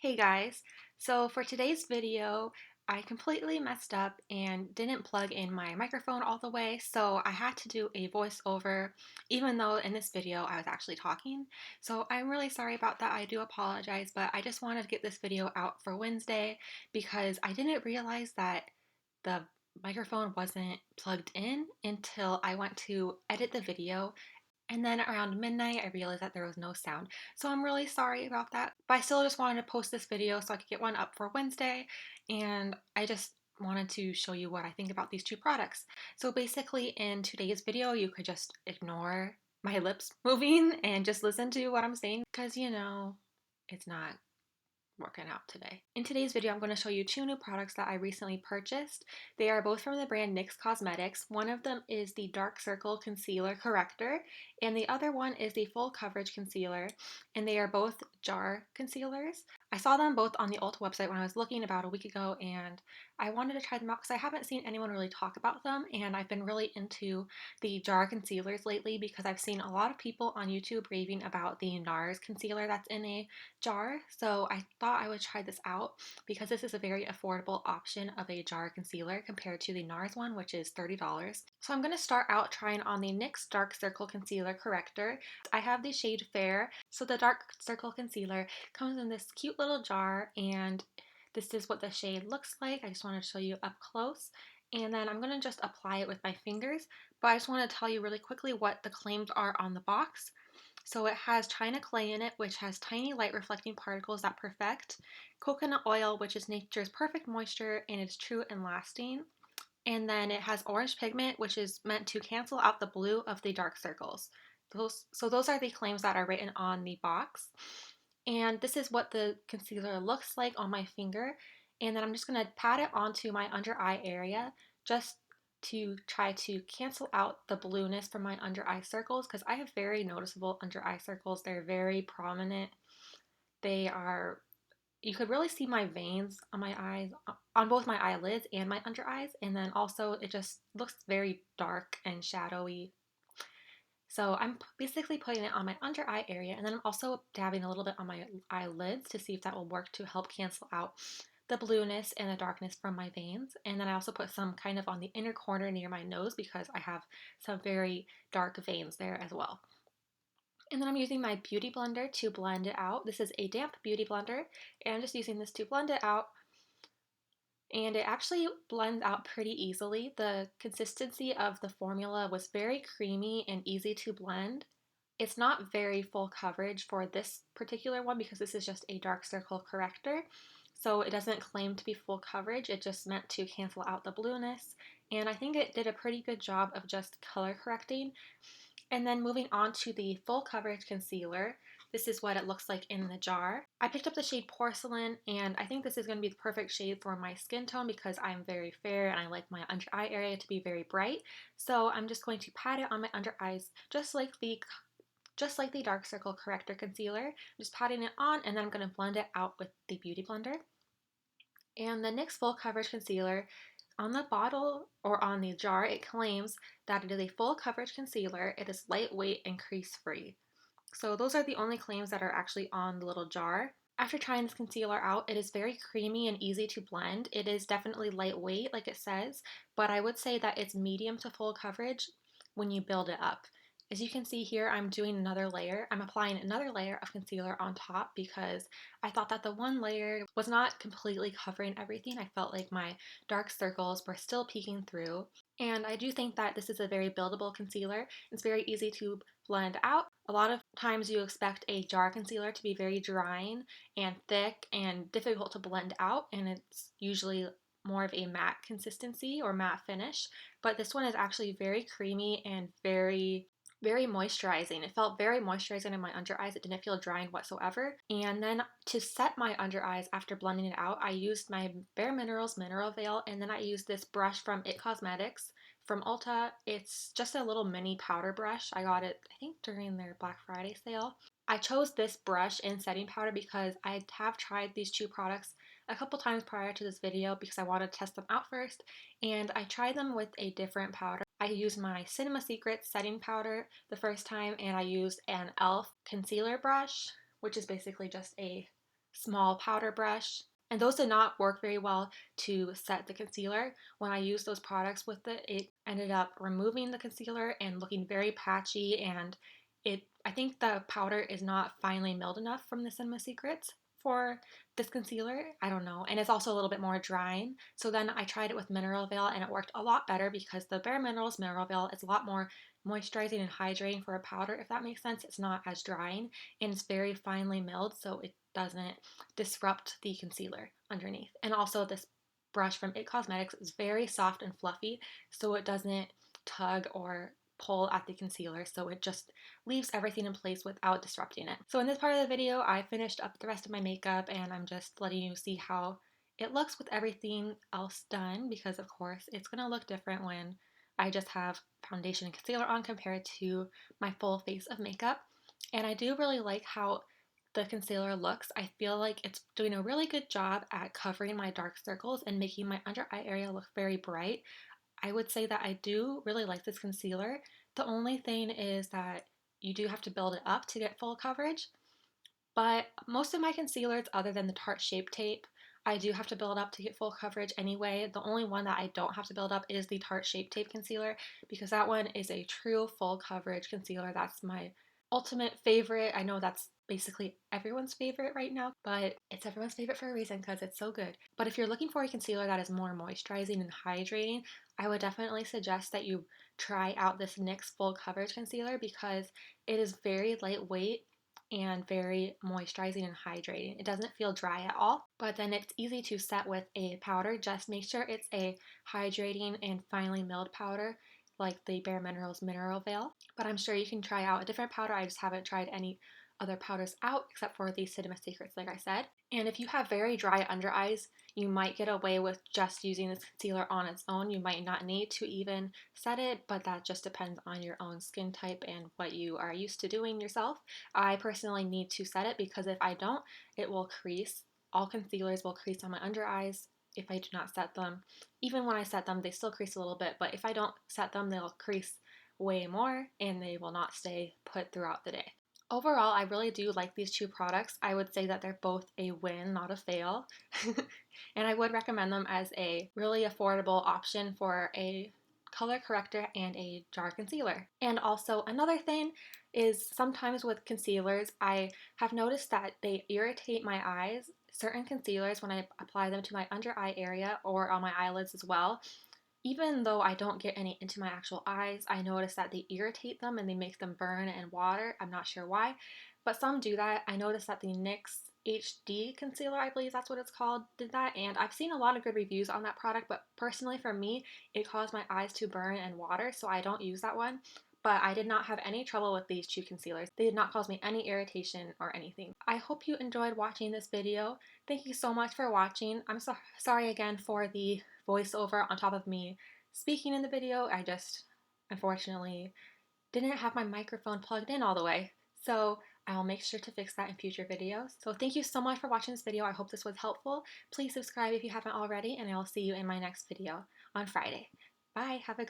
Hey guys, so for today's video, I completely messed up and didn't plug in my microphone all the way, so I had to do a voiceover, even though in this video I was actually talking. So I'm really sorry about that. I do apologize, but I just wanted to get this video out for Wednesday because I didn't realize that the microphone wasn't plugged in until I went to edit the video, and then around midnight, I realized that there was no sound. So I'm really sorry about that. But I still just wanted to post this video so I could get one up for Wednesday. And I just wanted to show you what I think about these two products. So basically, in today's video, you could just ignore my lips moving and just listen to what I'm saying because, it's not working out today. In today's video, I'm going to show you two new products that I recently purchased. They are both from the brand NYX Cosmetics. One of them is the Dark Circle Concealer Corrector, and the other one is the Full Coverage Concealer, and they are both jar concealers. I saw them both on the Ulta website when I was looking about a week ago, and I wanted to try them out because I haven't seen anyone really talk about them, and I've been really into the jar concealers lately because I've seen a lot of people on YouTube raving about the NARS concealer that's in a jar. So I thought I would try this out because this is a very affordable option of a jar concealer compared to the NARS one, which is $30. So I'm going to start out trying on the NYX Dark Circle Concealer Corrector. I have the shade Fair. So the Dark Circle Concealer comes in this cute little jar, and this is what the shade looks like. I just wanted to show you up close. And then I'm going to just apply it with my fingers, but I just want to tell you really quickly what the claims are on the box. So it has China clay in it, which has tiny light reflecting particles that perfect, coconut oil, which is nature's perfect moisture and is true and lasting. And then it has orange pigment, which is meant to cancel out the blue of the dark circles. Those are the claims that are written on the box. And this is what the concealer looks like on my finger. And then I'm just going to pat it onto my under eye area just to try to cancel out the blueness from my under eye circles because I have very noticeable under eye circles. They're very prominent. They are, you could really see my veins on my eyes, on both my eyelids and my under eyes. And then also it just looks very dark and shadowy. So I'm basically putting it on my under eye area, and then I'm also dabbing a little bit on my eyelids to see if that will work to help cancel out the blueness and the darkness from my veins. And then I also put some kind of on the inner corner near my nose because I have some very dark veins there as well. And then I'm using my beauty blender to blend it out. This is a damp beauty blender, and I'm just using this to blend it out, and it actually blends out pretty easily. The consistency of the formula was very creamy and easy to blend. It's not very full coverage for this particular one because this is just a dark circle corrector. So it doesn't claim to be full coverage, it just meant to cancel out the blueness. And I think it did a pretty good job of just color correcting. And then moving on to the full coverage concealer, this is what it looks like in the jar. I picked up the shade Porcelain, and I think this is going to be the perfect shade for my skin tone because I'm very fair and I like my under eye area to be very bright. So I'm just going to pat it on my under eyes just like the dark circle corrector concealer. I'm just patting it on, and then I'm going to blend it out with the beauty blender. And the NYX full coverage concealer, on the bottle or on the jar, it claims that it is a full coverage concealer. It is lightweight and crease free. So those are the only claims that are actually on the little jar. After trying this concealer out, it is very creamy and easy to blend. It is definitely lightweight, like it says, but I would say that it's medium to full coverage when you build it up. As you can see here, I'm doing another layer. I'm applying another layer of concealer on top because I thought that the one layer was not completely covering everything. I felt like my dark circles were still peeking through. And I do think that this is a very buildable concealer. It's very easy to blend out. A lot of times you expect a jar concealer to be very drying and thick and difficult to blend out, and it's usually more of a matte consistency or matte finish. But this one is actually very creamy and very moisturizing. It felt very moisturizing in my under eyes. It didn't feel drying whatsoever. And then to set my under eyes after blending it out, I used my Bare Minerals Mineral Veil, and then I used this brush from It Cosmetics from Ulta. It's just a little mini powder brush. I got it, I think, during their Black Friday sale. I chose this brush and setting powder because I have tried these two products a couple times prior to this video because I wanted to test them out first, and I tried them with a different powder. I used my Cinema Secrets setting powder the first time, and I used an e.l.f. concealer brush, which is basically just a small powder brush. And those did not work very well to set the concealer. When I used those products with it, it ended up removing the concealer and looking very patchy, and I think the powder is not finely milled enough from the Cinema Secrets for this concealer. I don't know. And it's also a little bit more drying. So then I tried it with Mineral Veil and it worked a lot better because the Bare Minerals Mineral Veil is a lot more moisturizing and hydrating for a powder, if that makes sense. It's not as drying and it's very finely milled, so it doesn't disrupt the concealer underneath. And also this brush from It Cosmetics is very soft and fluffy, so it doesn't tug or pull at the concealer, so it just leaves everything in place without disrupting it. So in this part of the video, I finished up the rest of my makeup and I'm just letting you see how it looks with everything else done, because of course it's going to look different when I just have foundation and concealer on compared to my full face of makeup. And I do really like how the concealer looks. I feel like it's doing a really good job at covering my dark circles and making my under eye area look very bright. I would say that I do really like this concealer. The only thing is that you do have to build it up to get full coverage. But most of my concealers, other than the Tarte Shape Tape, I do have to build up to get full coverage anyway. The only one that I don't have to build up is the Tarte Shape Tape concealer, because that one is a true full coverage concealer. That's my ultimate favorite. I know that's basically everyone's favorite right now, but it's everyone's favorite for a reason because it's so good. But if you're looking for a concealer that is more moisturizing and hydrating, I would definitely suggest that you try out this NYX Full Coverage Concealer because it is very lightweight and very moisturizing and hydrating. It doesn't feel dry at all, but then it's easy to set with a powder. Just make sure it's a hydrating and finely milled powder like the Bare Minerals Mineral Veil. But I'm sure you can try out a different powder. I just haven't tried any other powders out except for the Cinema Secrets, like I said. And if you have very dry under eyes, you might get away with just using this concealer on its own. You might not need to even set it, but that just depends on your own skin type and what you are used to doing yourself. I personally need to set it because if I don't, it will crease. All concealers will crease on my under eyes if I do not set them. Even when I set them, they still crease a little bit, but if I don't set them, they'll crease way more and they will not stay put throughout the day. Overall, I really do like these two products. I would say that they're both a win, not a fail. And I would recommend them as a really affordable option for a color corrector and a jar concealer. And also another thing is sometimes with concealers, I have noticed that they irritate my eyes. Certain concealers, when I apply them to my under eye area or on my eyelids as well, even though I don't get any into my actual eyes, I notice that they irritate them and they make them burn and water. I'm not sure why, but some do that. I noticed that the NYX HD concealer, I believe that's what it's called, did that, and I've seen a lot of good reviews on that product, but personally for me, it caused my eyes to burn and water, so I don't use that one. But I did not have any trouble with these two concealers. They did not cause me any irritation or anything. I hope you enjoyed watching this video. Thank you so much for watching. I'm sorry again for the voiceover on top of me speaking in the video. I just unfortunately didn't have my microphone plugged in all the way. So I'll make sure to fix that in future videos. So thank you so much for watching this video. I hope this was helpful. Please subscribe if you haven't already, and I'll see you in my next video on Friday. Bye. Have a great